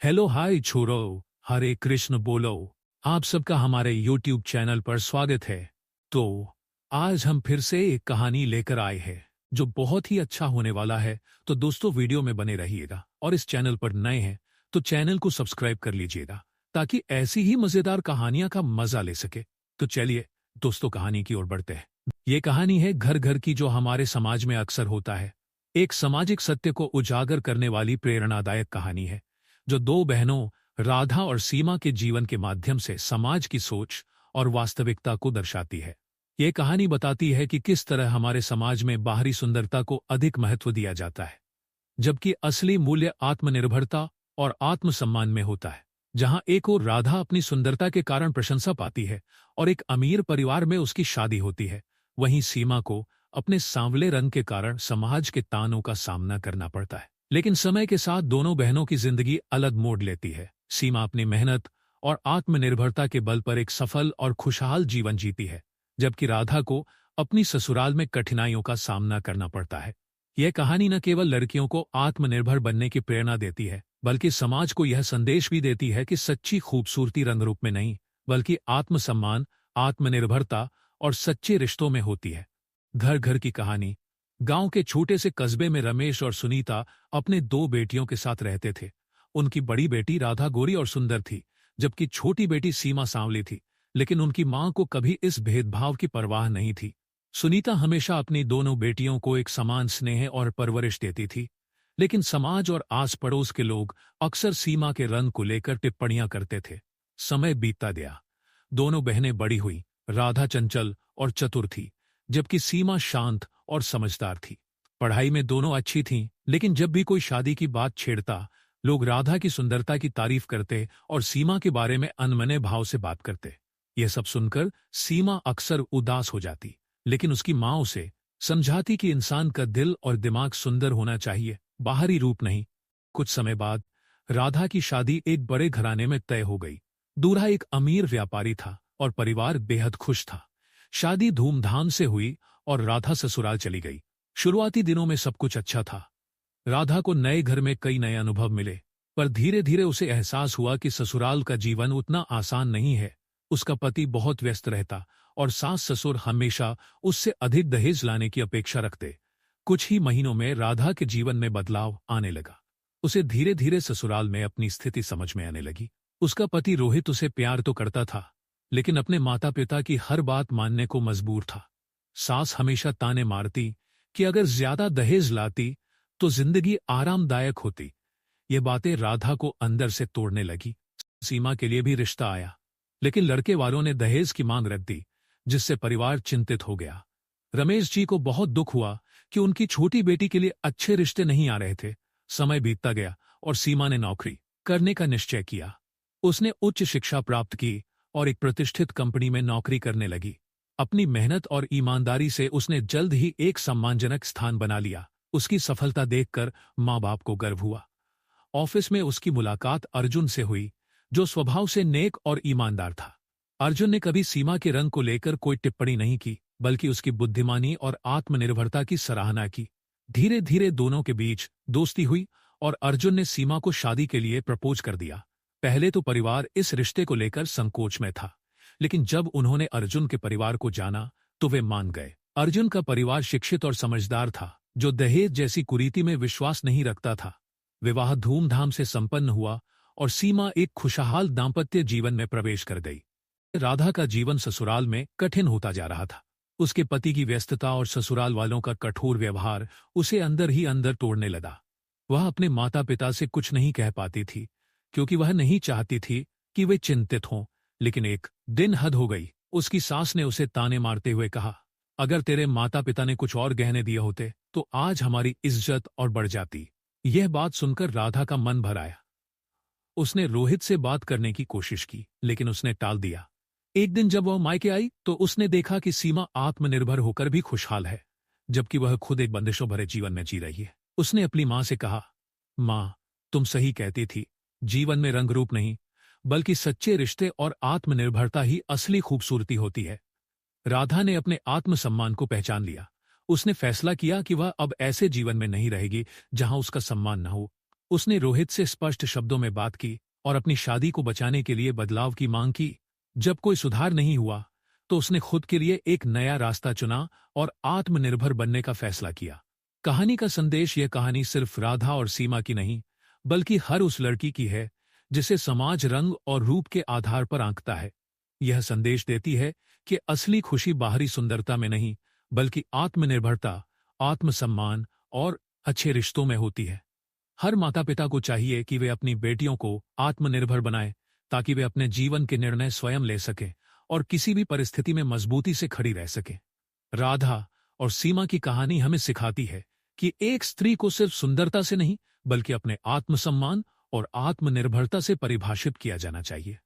Hello hi छोरो, हरे कृष्ण बोलो। आप सबका हमारे YouTube चैनल पर स्वागत है। तो आज हम फिर से एक कहानी लेकर आए हैं जो बहुत ही अच्छा होने वाला है। तो दोस्तों वीडियो में बने रहिएगा और इस चैनल पर नए हैं तो चैनल को सब्सक्राइब कर लीजिएगा ताकि ऐसी ही मजेदार कहानियां का मजा ले सके। तो चलिए दोस्तों कहानी की ओर बढ़ते हैं। ये कहानी है घर घर की, जो हमारे समाज में अक्सर होता है। एक सामाजिक सत्य को उजागर करने वाली प्रेरणादायक कहानी है जो दो बहनों राधा और सीमा के जीवन के माध्यम से समाज की सोच और वास्तविकता को दर्शाती है। ये कहानी बताती है कि किस तरह हमारे समाज में बाहरी सुंदरता को अधिक महत्व दिया जाता है, जबकि असली मूल्य आत्मनिर्भरता और आत्मसम्मान में होता है। जहां एक और राधा अपनी सुंदरता के कारण प्रशंसा पाती है और एक अमीर परिवार में उसकी शादी होती है, वहीं सीमा को अपने सांवले रंग के कारण समाज के तानों का सामना करना पड़ता है। लेकिन समय के साथ दोनों बहनों की जिंदगी अलग मोड़ लेती है। सीमा अपनी मेहनत और आत्मनिर्भरता के बल पर एक सफल और खुशहाल जीवन जीती है, जबकि राधा को अपनी ससुराल में कठिनाइयों का सामना करना पड़ता है। यह कहानी न केवल लड़कियों को आत्मनिर्भर बनने की प्रेरणा देती है, बल्कि समाज को यह संदेश भी देती है कि सच्ची खूबसूरती रंग रूप में नहीं, बल्कि आत्मसम्मान, आत्मनिर्भरता और सच्चे रिश्तों में होती है। घर घर की कहानी। गांव के छोटे से कस्बे में रमेश और सुनीता अपने दो बेटियों के साथ रहते थे। उनकी बड़ी बेटी राधा गोरी और सुंदर थी, जबकि छोटी बेटी सीमा सांवली थी। लेकिन उनकी मां को कभी इस भेदभाव की परवाह नहीं थी। सुनीता हमेशा अपनी दोनों बेटियों को एक समान स्नेह और परवरिश देती थी, लेकिन समाज और आस पड़ोस के लोग अक्सर सीमा के रंग को लेकर टिप्पणियां करते थे। समय बीतता गया। दोनों बहनें बड़ी हुई। राधा चंचल और चतुर थी, जबकि सीमा शांत और समझदार थी। पढ़ाई में दोनों अच्छी थीं, लेकिन जब भी कोई शादी की बात छेड़ता, लोग राधा की सुंदरता की तारीफ करते और सीमा के बारे में अनमने भाव से बात करते। यह सब सुनकर सीमा अक्सर उदास हो जाती, लेकिन उसकी मां उसे समझाती कि इंसान का दिल और दिमाग सुंदर होना चाहिए, बाहरी रूप नहीं। कुछ समय बाद राधा की शादी एक बड़े घराने में तय हो गई। दूल्हा एक अमीर व्यापारी था और परिवार बेहद खुश था। शादी धूमधाम से हुई और राधा ससुराल चली गई। शुरुआती दिनों में सब कुछ अच्छा था। राधा को नए घर में कई नए अनुभव मिले, पर धीरे धीरे उसे एहसास हुआ कि ससुराल का जीवन उतना आसान नहीं है। उसका पति बहुत व्यस्त रहता और सास ससुर हमेशा उससे अधिक दहेज लाने की अपेक्षा रखते। कुछ ही महीनों में राधा के जीवन में बदलाव आने लगा। उसे धीरे धीरे ससुराल में अपनी स्थिति समझ में आने लगी। उसका पति रोहित उसे प्यार तो करता था, लेकिन अपने माता पिता की हर बात मानने को मजबूर था। सास हमेशा ताने मारती कि अगर ज्यादा दहेज लाती तो जिंदगी आरामदायक होती। ये बातें राधा को अंदर से तोड़ने लगी। सीमा के लिए भी रिश्ता आया, लेकिन लड़के वालों ने दहेज की मांग रख दी, जिससे परिवार चिंतित हो गया। रमेश जी को बहुत दुख हुआ कि उनकी छोटी बेटी के लिए अच्छे रिश्ते नहीं आ रहे थे। समय बीतता गया और सीमा ने नौकरी करने का निश्चय किया। उसने उच्च शिक्षा प्राप्त की और एक प्रतिष्ठित कंपनी में नौकरी करने लगी। अपनी मेहनत और ईमानदारी से उसने जल्द ही एक सम्मानजनक स्थान बना लिया। उसकी सफलता देखकर माँ बाप को गर्व हुआ। ऑफिस में उसकी मुलाकात अर्जुन से हुई, जो स्वभाव से नेक और ईमानदार था। अर्जुन ने कभी सीमा के रंग को लेकर कोई टिप्पणी नहीं की, बल्कि उसकी बुद्धिमानी और आत्मनिर्भरता की सराहना की। धीरे धीरे दोनों के बीच दोस्ती हुई और अर्जुन ने सीमा को शादी के लिए प्रपोज कर दिया। पहले तो परिवार इस रिश्ते को लेकर संकोच में था, लेकिन जब उन्होंने अर्जुन के परिवार को जाना तो वे मान गए। अर्जुन का परिवार शिक्षित और समझदार था, जो दहेज जैसी कुरीति में विश्वास नहीं रखता था। विवाह धूमधाम से संपन्न हुआ और सीमा एक खुशहाल दाम्पत्य जीवन में प्रवेश कर गई। राधा का जीवन ससुराल में कठिन होता जा रहा था। उसके पति की व्यस्तता और ससुराल वालों का कठोर व्यवहार उसे अंदर ही अंदर तोड़ने लगा। वह अपने माता पिता से कुछ नहीं कह पाती थी, क्योंकि वह नहीं चाहती थी कि वे चिंतित हों। लेकिन एक दिन हद हो गई। उसकी सास ने उसे ताने मारते हुए कहा, अगर तेरे माता पिता ने कुछ और गहने दिए होते तो आज हमारी इज्जत और बढ़ जाती। यह बात सुनकर राधा का मन भर आया। उसने रोहित से बात करने की कोशिश की, लेकिन उसने टाल दिया। एक दिन जब वह मायके आई तो उसने देखा कि सीमा आत्मनिर्भर होकर भी खुशहाल है, जबकि वह खुद एक बंदिशों भरे जीवन में जी रही है। उसने अपनी मां से कहा, मां, तुम सही कहती थी, जीवन में रंग रूप नहीं, बल्कि सच्चे रिश्ते और आत्मनिर्भरता ही असली खूबसूरती होती है। राधा ने अपने आत्मसम्मान को पहचान लिया। उसने फैसला किया कि वह अब ऐसे जीवन में नहीं रहेगी जहां उसका सम्मान न हो। उसने रोहित से स्पष्ट शब्दों में बात की और अपनी शादी को बचाने के लिए बदलाव की मांग की। जब कोई सुधार नहीं हुआ तो उसने खुद के लिए एक नया रास्ता चुना और आत्मनिर्भर बनने का फैसला किया। कहानी का संदेश यह कहानी सिर्फ राधा और सीमा की नहीं, बल्कि हर उस लड़की की है जिसे समाज रंग और रूप के आधार पर आंकता है। यह संदेश देती है कि असली खुशी बाहरी सुंदरता में नहीं, बल्कि आत्मनिर्भरता, आत्मसम्मान और अच्छे रिश्तों में होती है। हर माता पिता को चाहिए कि वे अपनी बेटियों को आत्मनिर्भर बनाएं, ताकि वे अपने जीवन के निर्णय स्वयं ले सकें और किसी भी परिस्थिति में मजबूती से खड़ी रह सकें। राधा और सीमा की कहानी हमें सिखाती है कि एक स्त्री को सिर्फ सुंदरता से नहीं, बल्कि अपने आत्मसम्मान और आत्मनिर्भरता से परिभाषित किया जाना चाहिए।